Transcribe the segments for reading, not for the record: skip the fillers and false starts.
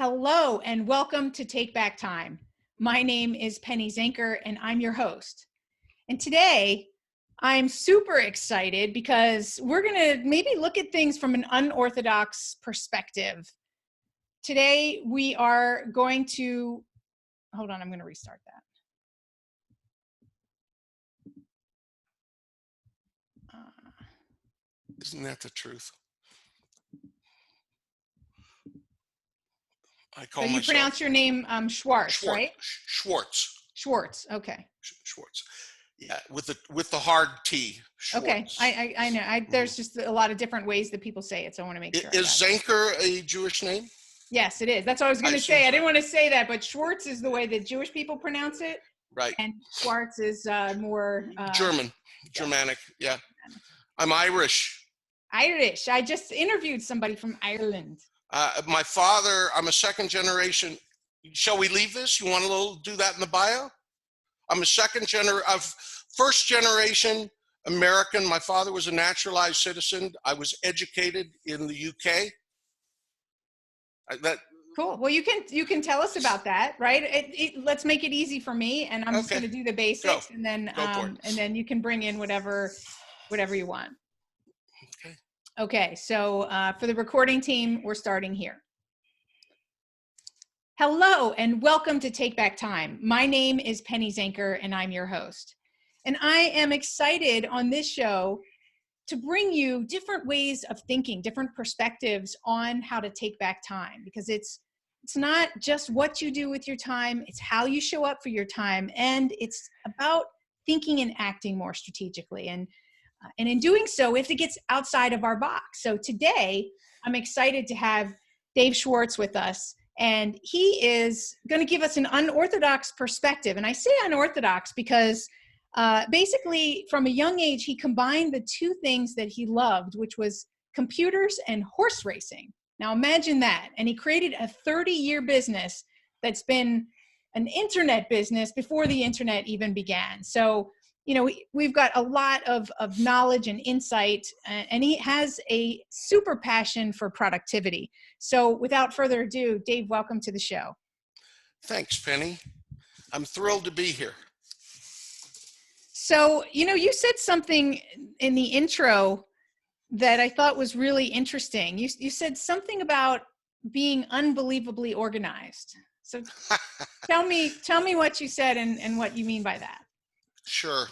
Hello and welcome to Take Back Time. My name is Penny Zenker and I'm your host. And today I'm super excited because we're going to maybe look at things from an unorthodox perspective. Today we are going to, hold on, I'm going to restart that. Isn't that the truth? I call So you myself pronounce your name Schwartz, Schwartz, right? Schwartz. Schwartz. Okay. Schwartz. Yeah, with the hard T. Okay. Schwartz. I know. There's just a lot of different ways that people say it, so I want to make sure. Is Zenker a Jewish name? Yes, it is. That's what I was going to say. I didn't want to say that, but Schwartz is the way that Jewish people pronounce it. Right. And Schwartz is more Germanic. Yeah. I'm Irish. Irish. I just interviewed somebody from Ireland. My father, I'm a second generation. Shall we leave this? You want to do that in the bio? I'm a first generation American. My father was a naturalized citizen. I was educated in the UK. Cool. Well, you can tell us about that, right? Let's make it easy for me, and I'm just going to do the basics, and then you can bring in whatever you want. Okay. So for the recording team, we're starting here. Hello and welcome to Take Back Time. My name is Penny Zenker and I'm your host. And I am excited on this show to bring you different ways of thinking, different perspectives on how to take back time, because it's not just what you do with your time, it's how you show up for your time, and it's about thinking and acting more strategically. And in doing so, we have to get outside of our box. So today, I'm excited to have Dave Schwartz with us. And he is going to give us an unorthodox perspective. And I say unorthodox because basically from a young age, he combined the two things that he loved, which was computers and horse racing. Now imagine that. And he created a 30-year business that's been an internet business before the internet even began. So, you know, we've got a lot of knowledge and insight, and he has a super passion for productivity. So without further ado, Dave, welcome to the show. Thanks, Penny. I'm thrilled to be here. So, you know, you said something in the intro that I thought was really interesting. You said something about being unbelievably organized. So tell me what you said and what you mean by that. Sure.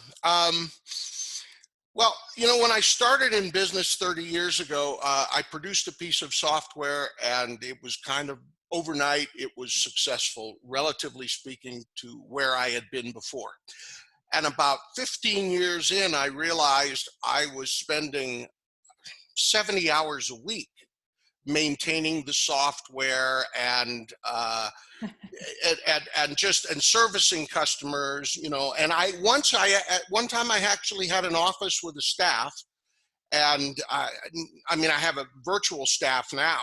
Well, you know, when I started in business 30 years ago, I produced a piece of software and it was kind of overnight, it was successful, relatively speaking, to where I had been before. And about 15 years in, I realized I was spending 70 hours a week maintaining the software and servicing customers, you know. And at one time I actually had an office with a staff, and I mean I have a virtual staff now,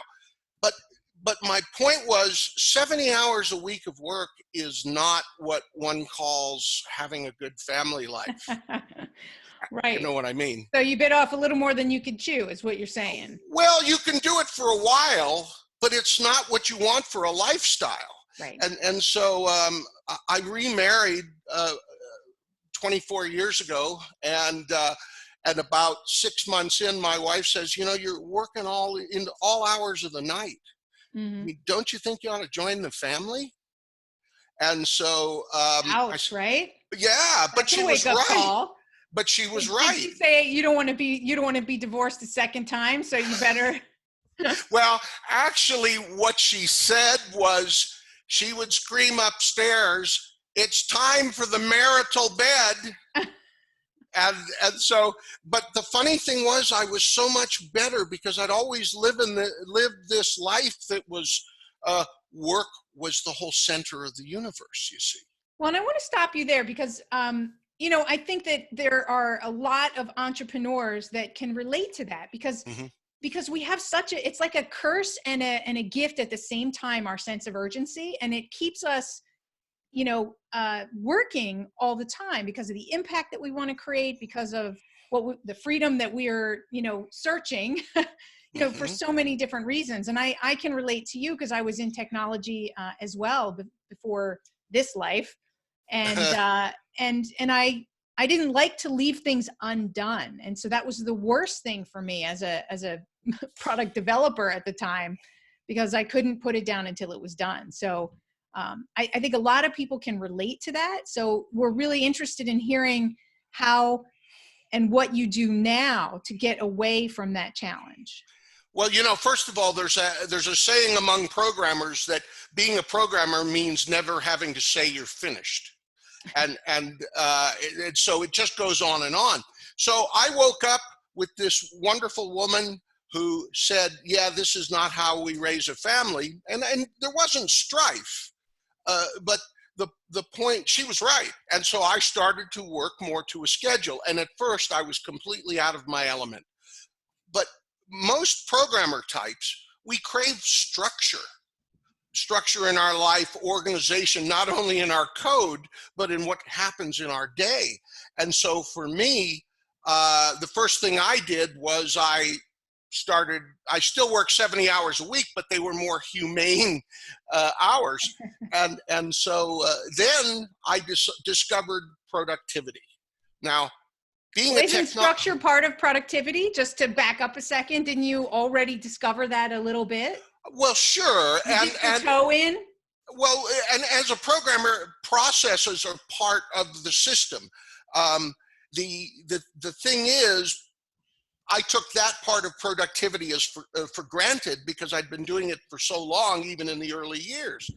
but my point was 70 hours a week of work is not what one calls having a good family life. Right. You know what I mean? So you bit off a little more than you could chew is what you're saying. Well, you can do it for a while, but it's not what you want for a lifestyle. Right. And so I remarried 24 years ago, and about 6 months in, my wife says, "You know, you're working all hours of the night. Mm-hmm. I mean, don't you think you ought to join the family?" And so, ouch, right? Yeah, but she was right. Call. But she was right. Did you say you don't want to be divorced a second time, so you better? Well, actually, what she said was she would scream upstairs, "It's time for the marital bed." and so, but the funny thing was, I was so much better because I'd always lived this life that was work was the whole center of the universe. You see. Well, and I want to stop you there because you know, I think that there are a lot of entrepreneurs that can relate to that because we have it's like a curse and a gift at the same time, our sense of urgency, and it keeps us, you know, working all the time because of the impact that we want to create, because of the freedom that we are, you know, searching, for so many different reasons. And I can relate to you because I was in technology as well before this life. And, I didn't like to leave things undone. And so that was the worst thing for me as a product developer at the time, because I couldn't put it down until it was done. So I think a lot of people can relate to that. So we're really interested in hearing how and what you do now to get away from that challenge. Well, first of all, there's a saying among programmers that being a programmer means never having to say you're finished. And so it just goes on and on. So I woke up with this wonderful woman who said, yeah, this is not how we raise a family. And there wasn't strife, but the point, she was right. And so I started to work more to a schedule. And at first I was completely out of my element. But most programmer types, we crave structure in our life, organization, not only in our code, but in what happens in our day. And so for me, the first thing I did was I still work 70 hours a week, but they were more humane hours. And so then I discovered productivity. Now, Isn't structure part of productivity? Just to back up a second, didn't you already discover that a little bit? Well, sure. And toe in? Well, and as a programmer, processes are part of the system. The thing is, I took that part of productivity as for granted because I'd been doing it for so long, even in the early years.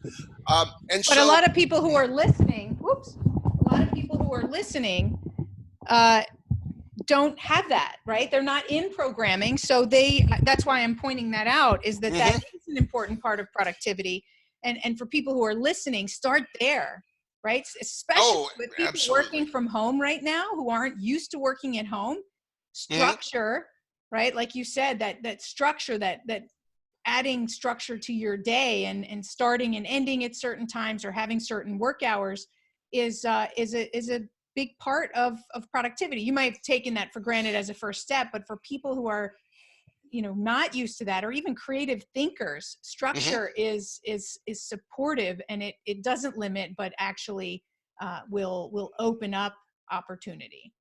But a lot of people who are listening, don't have that, right? They're not in programming. So that's why I'm pointing that out, is that that is an important part of productivity. And for people who are listening, start there, right? Especially with people working from home right now who aren't used to working at home. Structure, right? Like you said, that structure, that adding structure to your day and starting and ending at certain times or having certain work hours is a big part of productivity. You might have taken that for granted as a first step, but for people who are, not used to that, or even creative thinkers, structure is supportive, and it doesn't limit, but actually will open up opportunity.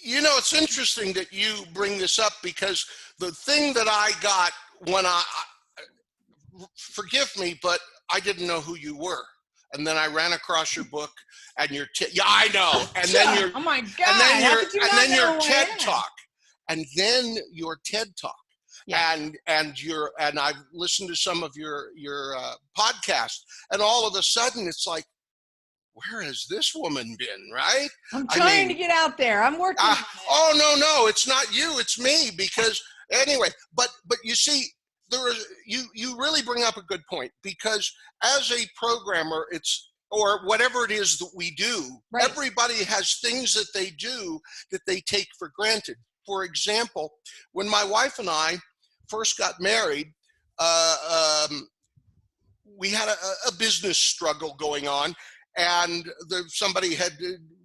It's interesting that you bring this up, because the thing that I got when forgive me, but I didn't know who you were. And then I ran across your book and your I know. And then your oh my God, your TED Talk. And then your TED Talk. Yeah. And I've listened to some of your podcast, and all of a sudden it's like, where has this woman been, right? I'm trying to get out there. I'm working on it. Oh, no, it's not you, it's me. Because anyway, but you see, you really bring up a good point, because as a programmer, or whatever it is that we do, right, everybody has things that they do that they take for granted. For example, when my wife and I first got married, we had a business struggle going on, and somebody had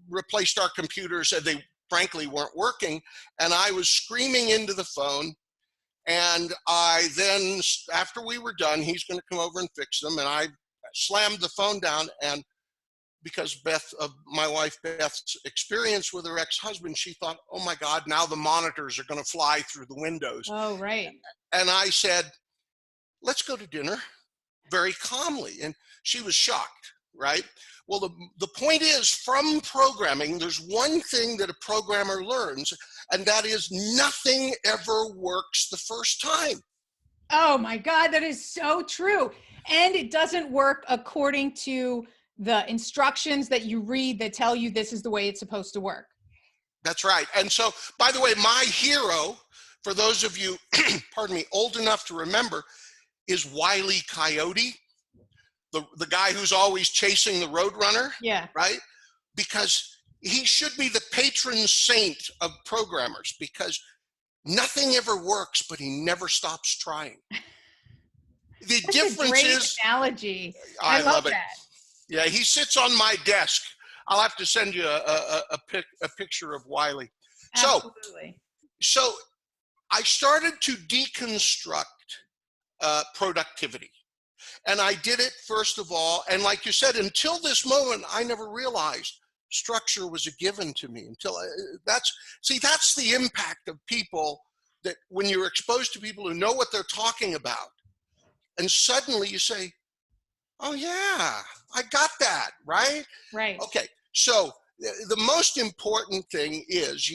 replaced our computers, and they frankly weren't working, and I was screaming into the phone. And I then, after we were done, he's going to come over and fix them. And I slammed the phone down. And because my wife Beth's experience with her ex-husband, she thought, oh my God, now the monitors are going to fly through the windows. Oh, right. And I said, let's go to dinner, very calmly. And she was shocked, right? Well, the point is, from programming, there's one thing that a programmer learns, and that is nothing ever works the first time. Oh my God, that is so true. And it doesn't work according to the instructions that you read that tell you this is the way it's supposed to work. That's right. And so, by the way, my hero, for those of you, pardon me, old enough to remember, is Wile E. Coyote. The guy who's always chasing the roadrunner, yeah, right? Because he should be the patron saint of programmers, because nothing ever works, but he never stops trying. The That's difference a great is analogy. I love it. That. Yeah, he sits on my desk. I'll have to send you a picture of Wiley. Absolutely. So I started to deconstruct productivity. And I did it, first of all, and like you said, until this moment, I never realized structure was a given to me until that's the impact of people, that when you're exposed to people who know what they're talking about, and suddenly you say, oh yeah, I got that, right? Right. Okay, so the most important thing is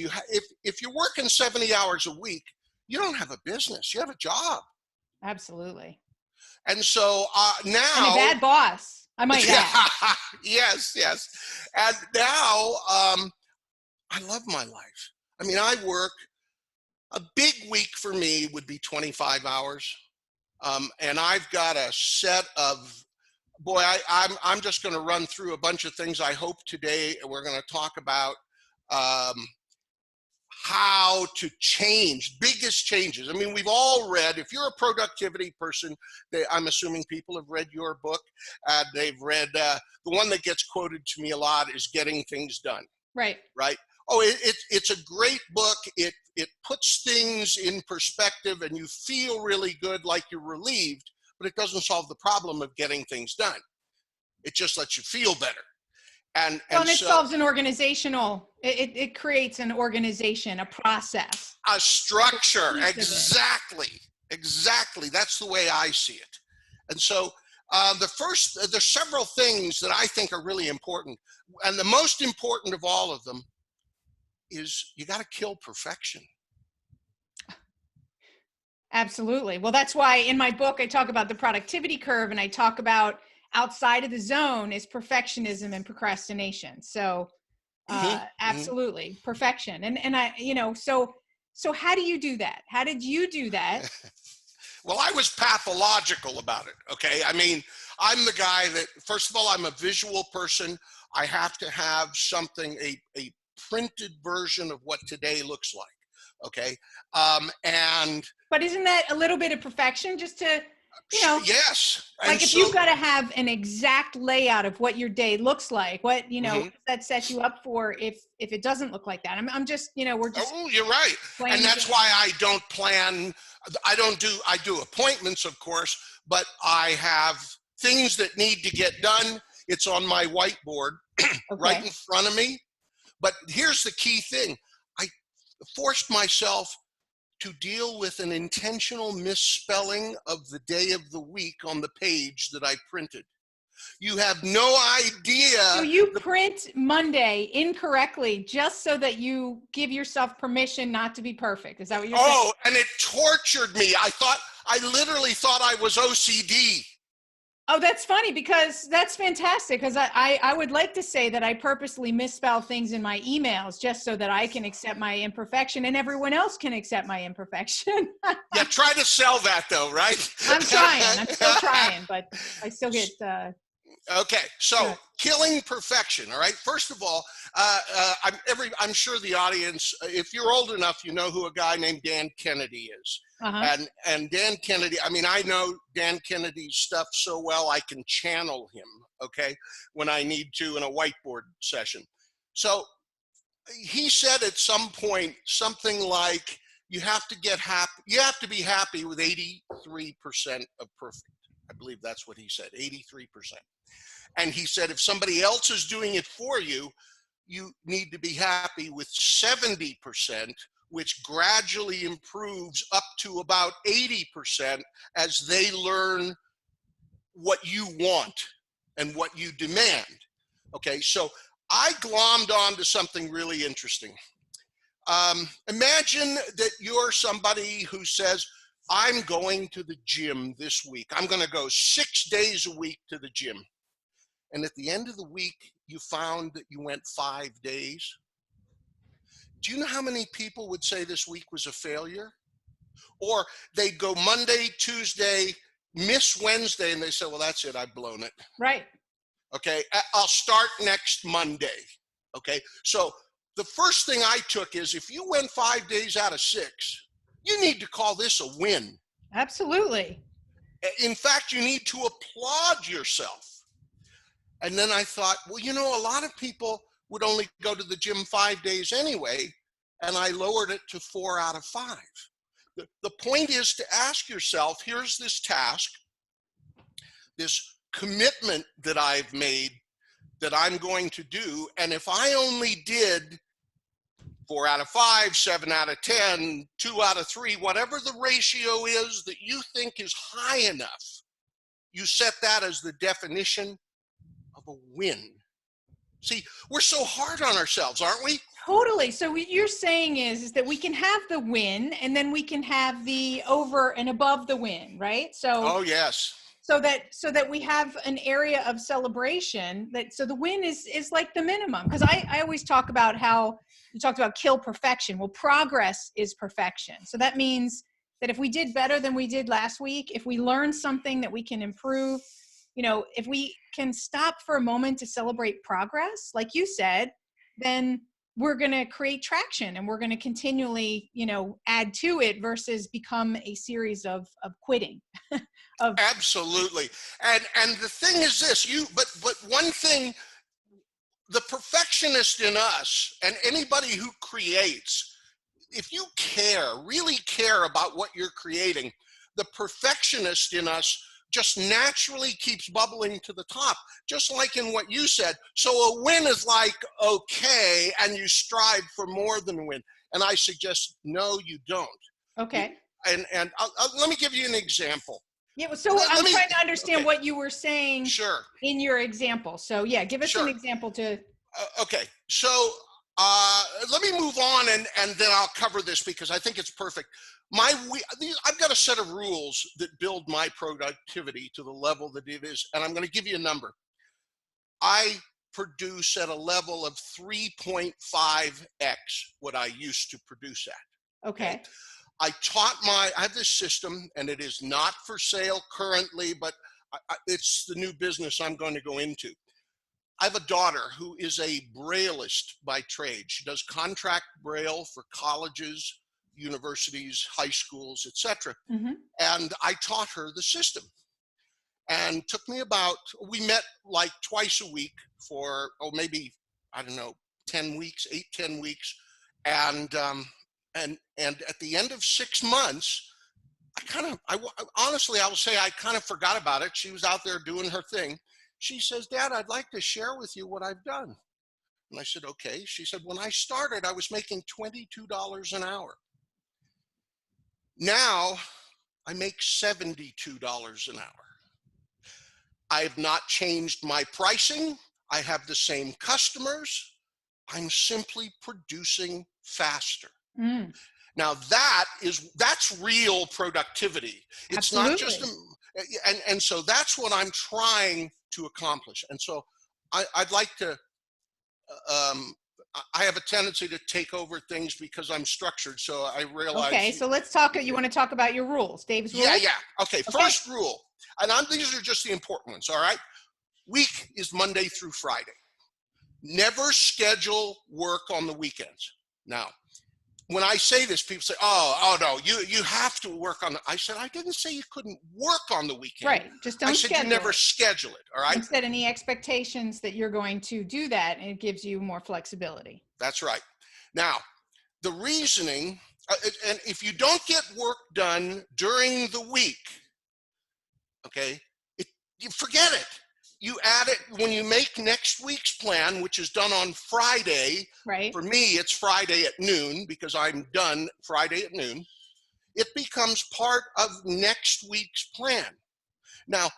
if you're working 70 hours a week, you don't have a business, you have a job. Absolutely. And so And a now, bad boss, I might add. yes, yes. And now I love my life. I mean, I work, a big week for me would be 25 hours. And I've got a set of, boy, I'm just going to run through a bunch of things. I hope today we're going to talk about how to change, biggest changes. I mean, we've all read, if you're a productivity person, I'm assuming people have read your book. They've read, the one that gets quoted to me a lot is Getting Things Done. Right. Right? Oh, it's a great book. It puts things in perspective and you feel really good, like you're relieved, but it doesn't solve the problem of getting things done. It just lets you feel better. And It so solves an organizational, it creates an organization, a process. a structure, exactly. That's the way I see it. And so there's several things that I think are really important. And the most important of all of them is you got to kill perfection. Absolutely. Well, that's why in my book, I talk about the productivity curve, and I talk about outside of the zone is perfectionism and procrastination. So absolutely perfection. And I, so how do you do that? How did you do that? Well, I was pathological about it. Okay. I mean, I'm the guy that, first of all, I'm a visual person. I have to have something, a printed version of what today looks like. Okay. But isn't that a little bit of perfection, just to, yes. like, if you've got to have an exact layout of what your day looks like, what, that set you up for if it doesn't look like that. I'm just, we're just. Oh, you're right. And that's why I don't plan. I do appointments, of course, but I have things that need to get done. It's on my whiteboard right in front of me. But here's the key thing. I forced myself to deal with an intentional misspelling of the day of the week on the page that I printed. You have no idea. So you print Monday incorrectly just so that you give yourself permission not to be perfect. Is that what you're saying? Oh, and it tortured me. I literally thought I was OCD. Oh, that's funny, because that's fantastic. Because I would like to say that I purposely misspell things in my emails just so that I can accept my imperfection and everyone else can accept my imperfection. Yeah, try to sell that though, right? I'm trying. I'm still trying, but I still get. Okay, so killing perfection. All right. First of all, I'm sure the audience, if you're old enough, you know who a guy named Dan Kennedy is. And Dan Kennedy, I mean, I know Dan Kennedy's stuff so well, I can channel him, okay, when I need to in a whiteboard session. So he said at some point something like, you have to get happy, you have to be happy with 83% of perfect. I believe that's what he said, 83%. And he said, if somebody else is doing it for you, you need to be happy with 70%, which gradually improves up to about 80% as they learn what you want and what you demand. Okay, so I glommed on to something really interesting. Imagine that you're somebody who says, I'm going to the gym this week. I'm going to go 6 days a week to the gym. And at the end of the week, you found that you went 5 days. Do you know how many people would say this week was a failure? Or they'd go Monday, Tuesday, miss Wednesday, and they say, well, that's it, I've blown it. Right. Okay, I'll start next Monday. Okay, so the first thing I took is, if you went 5 days out of 6, you need to call this a win. Absolutely. In fact, you need to applaud yourself. And then I thought, well, a lot of people would only go to the gym 5 days anyway, and I lowered it to 4 out of 5. The point is to ask yourself, here's this task, this commitment that I've made that I'm going to do. And if I only did 4 out of 5, 7 out of 10, 2 out of 3, whatever the ratio is that you think is high enough, you set that as the definition of a win. See, we're so hard on ourselves, aren't we? Totally. So what you're saying is that we can have the win, and then we can have the over and above the win, right? Oh, yes. So that we have an area of celebration, so the win is like the minimum. Because I always talk about how you talked about kill perfection. Well, progress is perfection. So that means that if we did better than we did last week, if we learned something that we can improve, if we can stop for a moment to celebrate progress, like you said, then we're going to create traction, and we're going to continually, add to it versus become a series of quitting. Absolutely. And the thing is this, but one thing, the perfectionist in us and anybody who creates, if you really care about what you're creating, the perfectionist in us just naturally keeps bubbling to the top, just like in what you said. So a win is like, okay, and you strive for more than a win. And I suggest, no, you don't. Okay. And let me give you an example. Yeah, so I'm trying to understand what you were saying in your example. So yeah, give us an example to. Okay, so let me move on, and then I'll cover this because I think it's perfect. I've got a set of rules that build my productivity to the level that it is, and I'm going to give you a number. I produce at a level of 3.5x what I used to produce at. Okay. I have this system, and it is not for sale currently, but it's the new business I'm going to go into. I have a daughter who is a Brailleist by trade. She does contract Braille for colleges, universities, high schools, etc. Mm-hmm. And I taught her the system. And we met like twice a week for, maybe, I don't know, 10 weeks, 10 weeks. And at the end of 6 months, honestly, I will say I kind of forgot about it. She was out there doing her thing. She says, Dad, I'd like to share with you what I've done. And I said, okay. She said, when I started, I was making $22 an hour. Now I make $72 an hour. I have not changed my pricing. I have the same customers. I'm simply producing faster. Mm. Now that's real productivity. It's Absolutely. Not just, and so that's what I'm trying to accomplish. And so I'd like to, I have a tendency to take over things because I'm structured. So I realize. Okay, so let's talk. You want to talk about your rules, Dave's rules? Yeah. Okay. First rule, and these are just the important ones. All right. Week is Monday through Friday. Never schedule work on the weekends. Now, when I say this, people say, oh no, you have to work on I said, I didn't say you couldn't work on the weekend. Right, just don't schedule it. I said you never schedule it, all right? Don't set any expectations that you're going to do that, and it gives you more flexibility. That's right. Now, the reasoning, and if you don't get work done during the week, okay, you forget it. You add it when you make next week's plan, which is done on Friday. Right. For me, it's Friday at noon because I'm done Friday at noon. It becomes part of next week's plan. Now,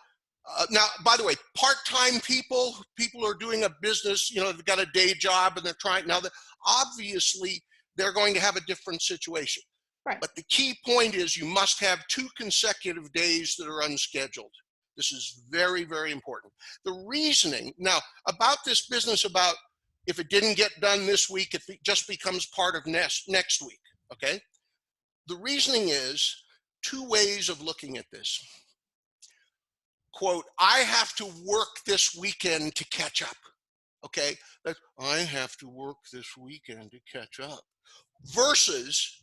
by the way, part-time people who are doing a business, they've got a day job and they're trying now. Obviously, they're going to have a different situation. Right. But the key point is you must have 2 consecutive days that are unscheduled. This is very, very important. The reasoning now about this business about if it didn't get done this week, it just becomes part of next week, okay? The reasoning is 2 ways of looking at this. Quote, I have to work this weekend to catch up, okay? I have to work this weekend to catch up. Versus,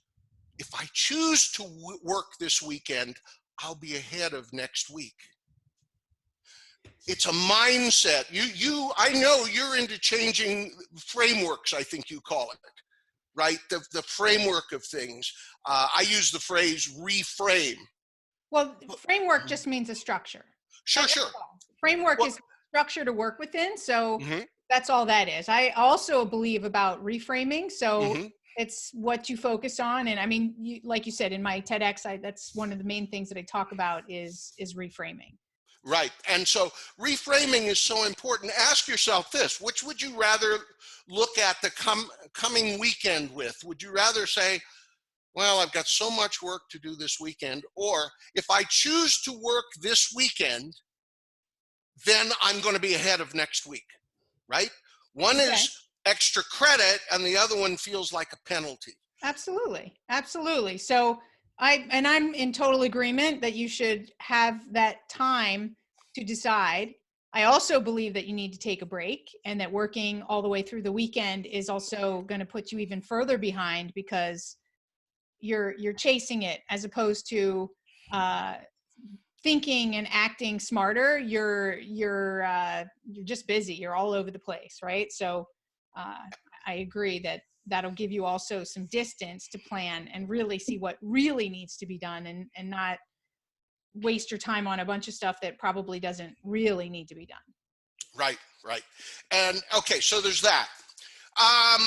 if I choose to work this weekend, I'll be ahead of next week. It's a mindset. I know you're into changing frameworks, I think you call it. right? The framework of things. I use the phrase reframe. Well, framework just means a structure. Sure, sure. Framework Well, is structure to work within. So mhm, that's all that is. I also believe about reframing. So mhm. it's what you focus on. And I mean, like you said, in my TEDx, that's one of the main things that I talk about is reframing. Right. And so reframing is so important. Ask yourself this, which would you rather look at the coming weekend with? Would you rather say, well, I've got so much work to do this weekend, or if I choose to work this weekend, then I'm going to be ahead of next week, right? One Okay. is extra credit and the other one feels like a penalty. Absolutely. Absolutely. So I'm in total agreement that you should have that time to decide. I also believe that you need to take a break, and that working all the way through the weekend is also going to put you even further behind, because you're chasing it as opposed to uh, thinking and acting smarter. You're just busy. You're all over the place, right? So uh, I agree that that'll give you also some distance to plan and really see what really needs to be done, and not waste your time on a bunch of stuff that probably doesn't really need to be done. Right, right. And okay, so there's that. Um,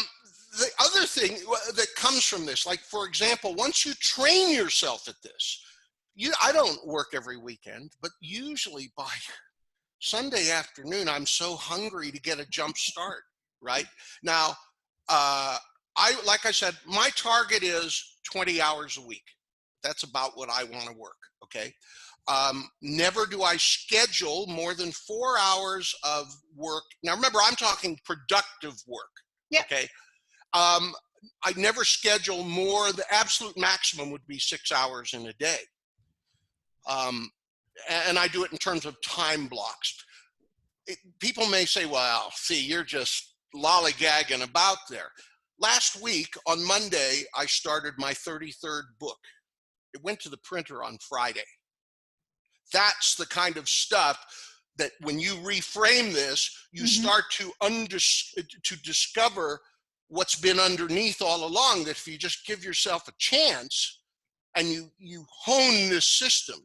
the other thing that comes from this, like for example, once you train yourself at this, I don't work every weekend, but usually by Sunday afternoon, I'm so hungry to get a jump start. Right now, like I said, my target is 20 hours a week. That's about what I want to work. Okay. Never do I schedule more than 4 hours of work. Now, remember, I'm talking productive work. Yep. Okay. Um, I never schedule more. The absolute maximum would be 6 hours in a day. And I do it in terms of time blocks. People may say, well, see, you're just lollygagging about there. Last week on Monday, I started my 33rd book. It went to the printer on Friday. That's the kind of stuff that when you reframe this, you start to discover what's been underneath all along, that if you just give yourself a chance and you hone this system.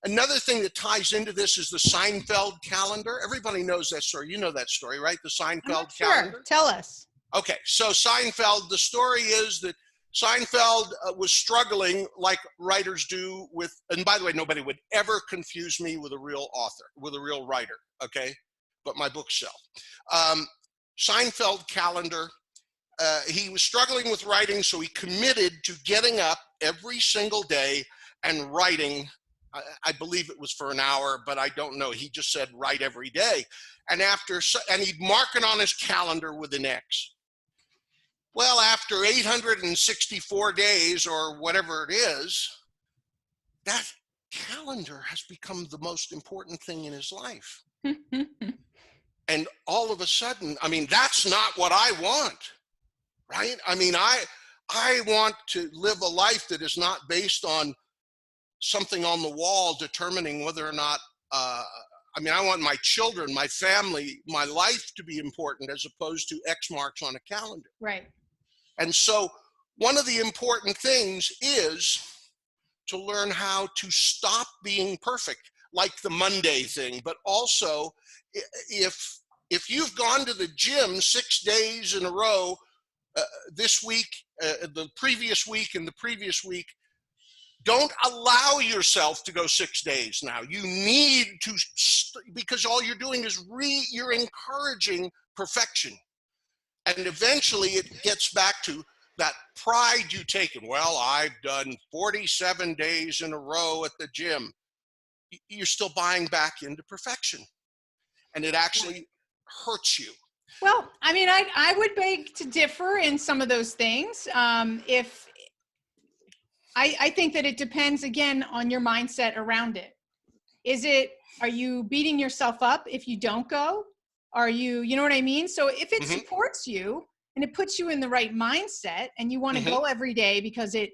Another thing that ties into this is the Seinfeld calendar. Everybody knows that story. You know that story, right? The I'm not Seinfeld sure. calendar. Tell us. Okay, so Seinfeld, the story is that Seinfeld was struggling like writers do with, and by the way, nobody would ever confuse me with a real author, with a real writer, okay? But my books sell. Seinfeld calendar, he was struggling with writing, so he committed to getting up every single day and writing. I believe it was for an hour, but I don't know. He just said write every day. And he'd mark it on his calendar with an X. Well, after 864 days or whatever it is, that calendar has become the most important thing in his life. And all of a sudden, I mean, that's not what I want, right? I mean, I want to live a life that is not based on something on the wall determining whether or not, I mean, I want my children, my family, my life to be important as opposed to X marks on a calendar. Right. And so one of the important things is to learn how to stop being perfect, like the Monday thing, but also if you've gone to the gym 6 days in a row, this week, the previous week, and the previous week, don't allow yourself to go 6 days now. You need to, because all you're doing is you're encouraging perfection. And eventually it gets back to that pride you take in. Well, I've done 47 days in a row at the gym. You're still buying back into perfection. And it actually hurts you. Well, I mean, I would beg to differ in some of those things. If I think that it depends again on your mindset around it. Are you beating yourself up if you don't go? You know what I mean? So if it supports you and it puts you in the right mindset and you want to go every day because it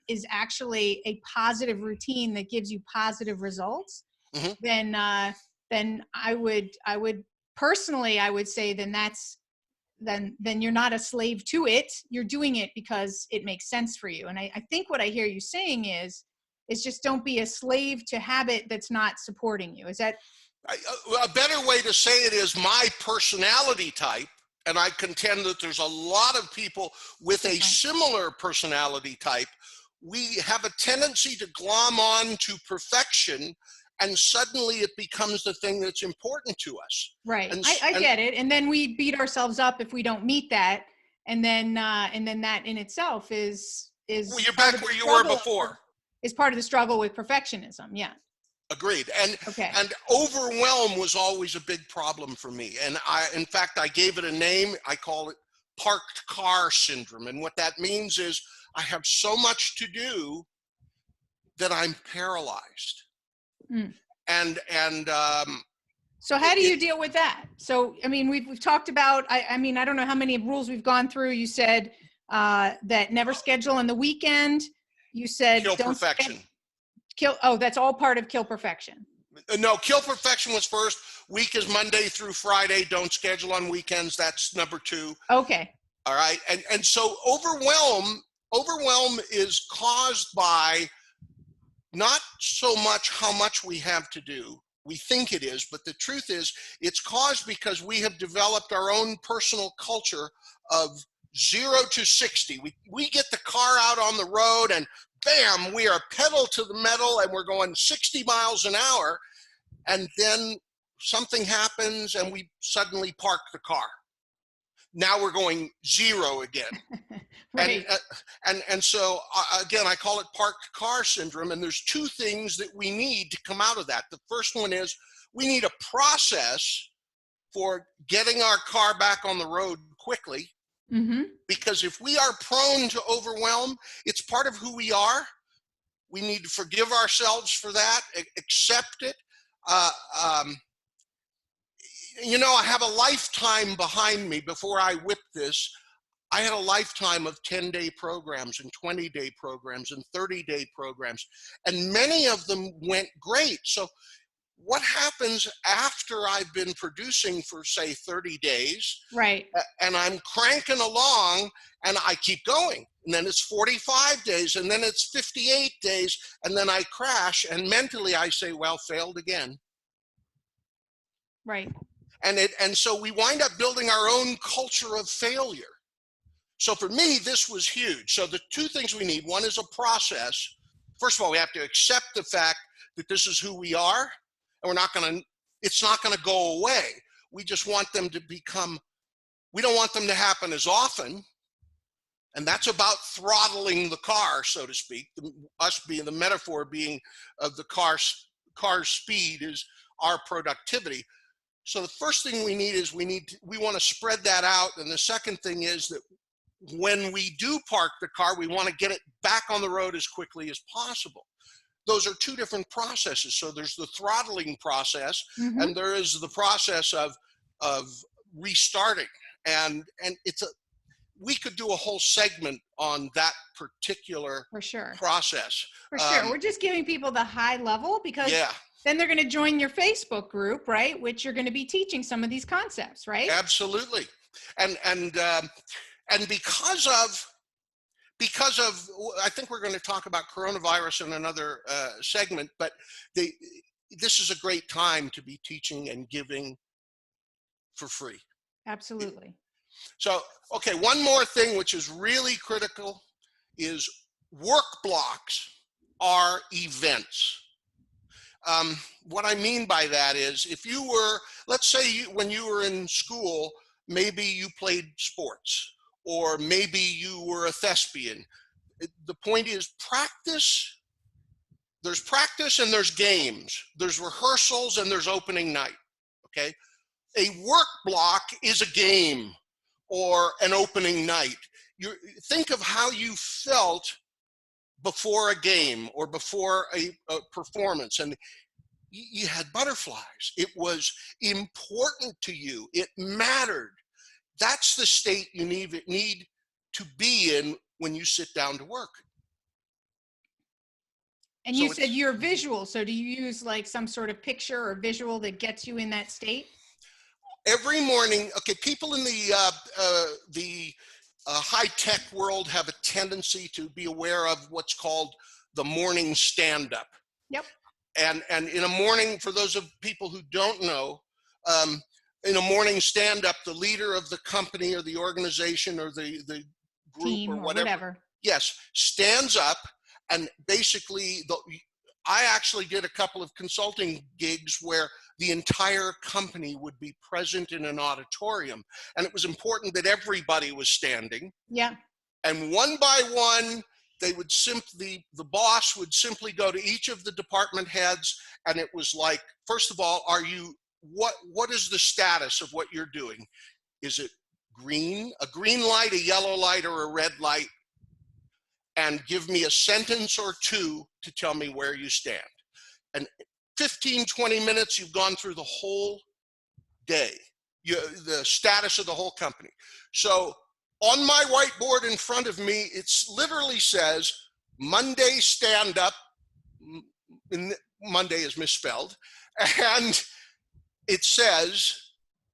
is actually a positive routine that gives you positive results, then I would personally, I would say then then you're not a slave to it. You're doing it because it makes sense for you. And I think what I hear you saying is just don't be a slave to habit that's not supporting you. Is that A better way to say it is my personality type, and I contend that there's a lot of people with a similar personality type. We have a tendency to glom on to perfection, and suddenly it becomes the thing that's important to us. right? I get it. And then we beat ourselves up if we don't meet that. And then that in itself is well, you're back where you were before. Is part of the struggle with perfectionism. Yeah. Agreed. Okay. And overwhelm was always a big problem for me. And in fact, I gave it a name. I call it parked car syndrome. And what that means is I have so much to do that I'm paralyzed. Mm. So how do you deal with that? So, I mean, we've talked about, I mean, I don't know how many rules we've gone through. You said that never schedule on the weekend. You said kill don't perfection. That's all part of kill perfection. No, kill perfection was first. Week is Monday through Friday. Don't schedule on weekends. That's number 2. Okay. All right. And so overwhelm is caused by not so much how much we have to do. We think it is, but the truth is it's caused because we have developed our own personal culture of 0 to 60. We get the car out on the road and bam, we are pedal to the metal and we're going 60 miles an hour. And then something happens and we suddenly park the car. Now we're going 0 again. Right. And so again, I call it parked car syndrome. And there's 2 things that we need to come out of that. The first one is we need a process for getting our car back on the road quickly. Mm-hmm. Because if we are prone to overwhelm, it's part of who we are. We need to forgive ourselves for that, accept it. You know, I have a lifetime behind me. Before I whipped this, I had a lifetime of 10-day programs and 20-day programs and 30-day programs, and many of them went great. So what happens after I've been producing for, say, 30 days, right, and I'm cranking along and I keep going, and then it's 45 days, and then it's 58 days, and then I crash, and mentally I say, well, failed again. Right. And so we wind up building our own culture of failure. So for me, this was huge. So the 2 things we need, one is a process. First of all, we have to accept the fact that this is who we are, and it's not going to go away. We just want them to we don't want them to happen as often. And that's about throttling the car, so to speak. The metaphor being of the car's speed is our productivity. So the first thing we need is we want to spread that out. And the second thing is that when we do park the car, we want to get it back on the road as quickly as possible. Those are 2 different processes. So there's the throttling process, mm-hmm. and there is the process of restarting. And we could do a whole segment on that particular process. For sure. We're just giving people the high level because then they're going to join your Facebook group, right? Which you're going to be teaching some of these concepts, right? Absolutely. And because of, I think we're going to talk about coronavirus in another segment, but this is a great time to be teaching and giving for free. Absolutely. So, okay, one more thing which is really critical is work blocks are events. What I mean by that is if you were, let's say when you were in school, maybe you played sports, or maybe you were a thespian. The point is practice. There's practice and there's games. There's rehearsals and there's opening night, okay? A work block is a game or an opening night. Think of how you felt before a game or before a performance, and you had butterflies. It was important to you. It mattered. That's the state you need to be in when you sit down to work. And so you said you're visual. So do you use like some sort of picture or visual that gets you in that state? every morning, okay, people in the high-tech world have a tendency to be aware of what's called the morning stand-up. Yep. And in a morning, for those of people who don't know, um, in a morning stand-up, the leader of the company or the organization or the group Team or or whatever, whatever. yes, stands up, and basically I actually did a couple of consulting gigs where the entire company would be present in an auditorium, and it was important that everybody was standing. Yeah. And one by one, they would simply, the boss would simply go to each of the department heads, and it was like, first of all, what is the status of what you're doing? Is it green, a green light, a yellow light, or a red light? And give me a sentence or two to tell me where you stand. And 15, 20 minutes, you've gone through the whole day, the status of the whole company. So on my whiteboard in front of me, it literally says Monday stand up. Monday is misspelled. And it says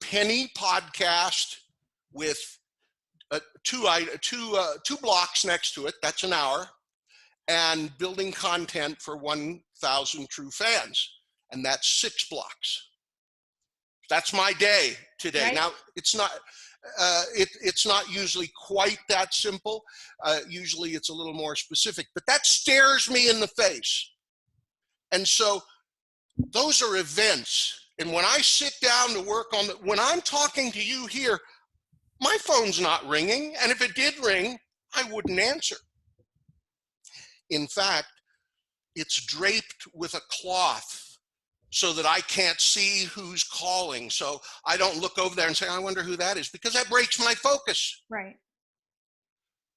Penny podcast with two blocks next to it. That's an hour. And building content for 1,000 true fans. And that's 6 blocks. That's my day today. Right. Now, it's not usually quite that simple. Usually it's a little more specific, but that stares me in the face. And so those are events. And when I sit down to work on when I'm talking to you here, my phone's not ringing. And if it did ring, I wouldn't answer. In fact, it's draped with a cloth so that I can't see who's calling. So I don't look over there and say, I wonder who that is, because that breaks my focus. Right.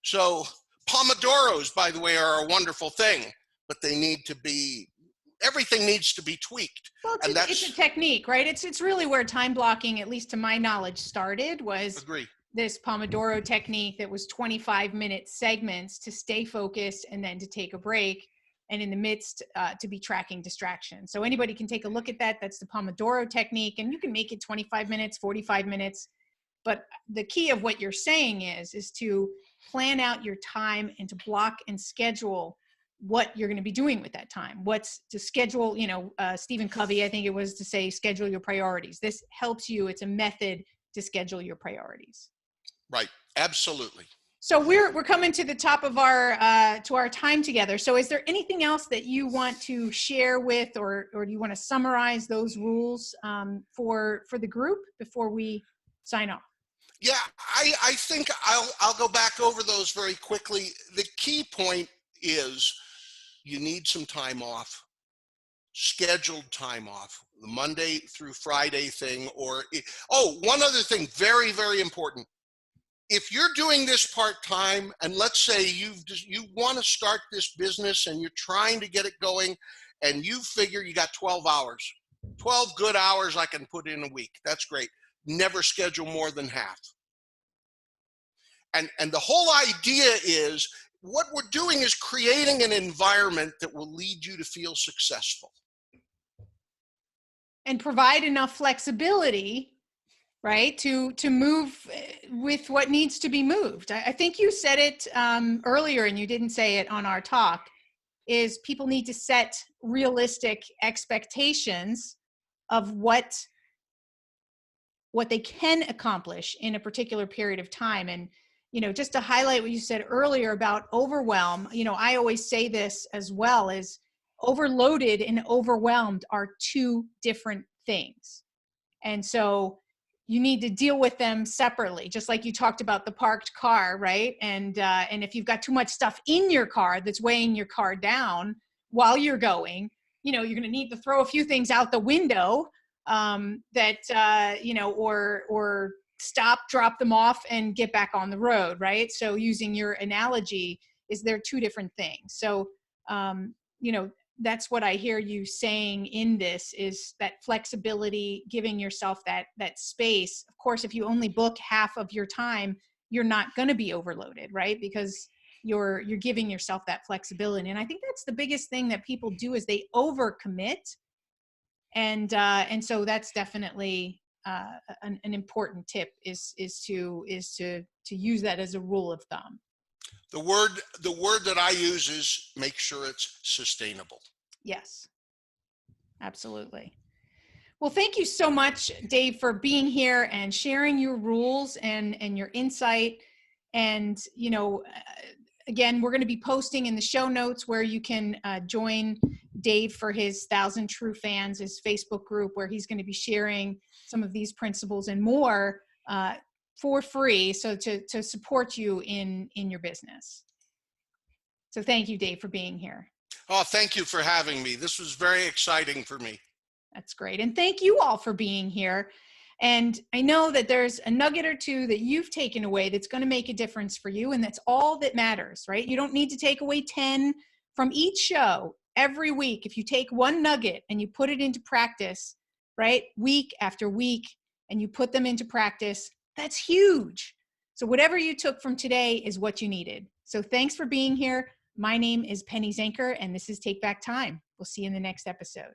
So Pomodoros, by the way, are a wonderful thing, but everything needs to be tweaked. Well, it's a technique, right? It's really where time blocking, at least to my knowledge, started, was this Pomodoro technique that was 25-minute segments to stay focused and then to take a break, and in the midst to be tracking distractions. So anybody can take a look at that. That's the Pomodoro technique, and you can make it 25 minutes, 45 minutes. But the key of what you're saying is to plan out your time and to block and schedule what you're going to be doing with that time. What's to schedule, Stephen Covey, I think it was, to say, schedule your priorities. This helps you. It's a method to schedule your priorities. Right. Absolutely. So we're coming to the top of our time together. So is there anything else that you want to share with, or do you want to summarize those rules for the group before we sign off? Yeah, I think I'll go back over those very quickly. The key point is you need some time off, scheduled time off, the Monday through Friday thing. One other thing, very, very important. If you're doing this part-time, and let's say you want to start this business and you're trying to get it going, and you figure you got 12 hours, 12 good hours I can put in a week. That's great. Never schedule more than half. And the whole idea is, what we're doing is creating an environment that will lead you to feel successful. And provide enough flexibility, right, to move with what needs to be moved. I think you said it earlier, and you didn't say it on our talk, is people need to set realistic expectations of what they can accomplish in a particular period of time. And just to highlight what you said earlier about overwhelm, I always say this as well, is overloaded and overwhelmed are two different things. And so you need to deal with them separately, just like you talked about the parked car, right? And if you've got too much stuff in your car that's weighing your car down while you're going, you're going to need to throw a few things out the window or stop, drop them off, and get back on the road, right? So using your analogy, is there two different things. So, that's what I hear you saying in this, is that flexibility, giving yourself that space. Of course, if you only book half of your time, you're not going to be overloaded, right? Because you're giving yourself that flexibility. And I think that's the biggest thing that people do, is they overcommit. And so that's definitely an important tip is to use that as a rule of thumb. The word that I use is make sure it's sustainable. Yes, absolutely. Well, thank you so much, Dave, for being here and sharing your rules and your insight. And, again, we're going to be posting in the show notes where you can join Dave for his 1,000 True Fans, his Facebook group, where he's going to be sharing some of these principles and more for free, so to support you in your business. So thank you, Dave, for being here. Oh, thank you for having me. This was very exciting for me. That's great. And thank you all for being here. And I know that there's a nugget or two that you've taken away that's going to make a difference for you. And that's all that matters, right? You don't need to take away 10 from each show every week. If you take one nugget and you put it into practice, right, week after week, and you put them into practice, that's huge. So whatever you took from today is what you needed. So thanks for being here. My name is Penny Zenker, and this is Take Back Time. We'll see you in the next episode.